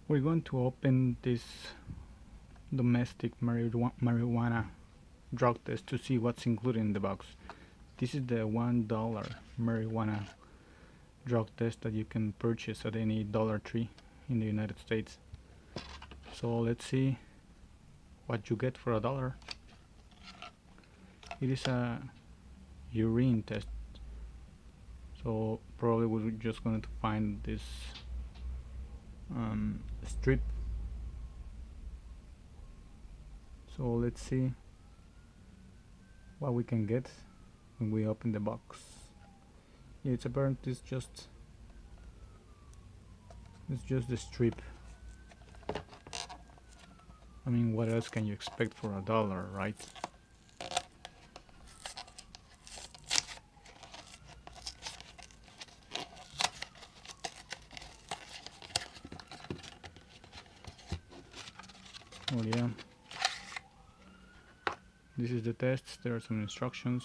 We're going to open this domestic marijuana drug test to see what's included in the box. This is the $1 marijuana drug test that you can purchase at any Dollar Tree in the United States. So let's see what you get for $1. It is a urine test, so probably we're just going to find this strip. So let's see what we can get when we open the box. Yeah, it's apparently it's just the strip. I mean, what else can you expect for $1, right? Oh yeah, this is the test. There are some instructions,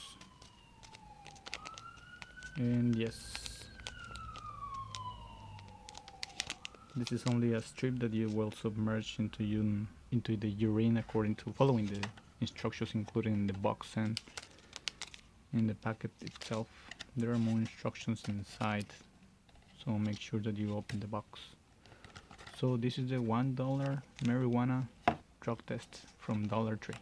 and yes, this is only a strip that you will submerge into the urine according to following the instructions included in the box and in the packet itself. There are more instructions inside, so make sure that you open the box. So this is the $1 marijuana drug test from Dollar Tree.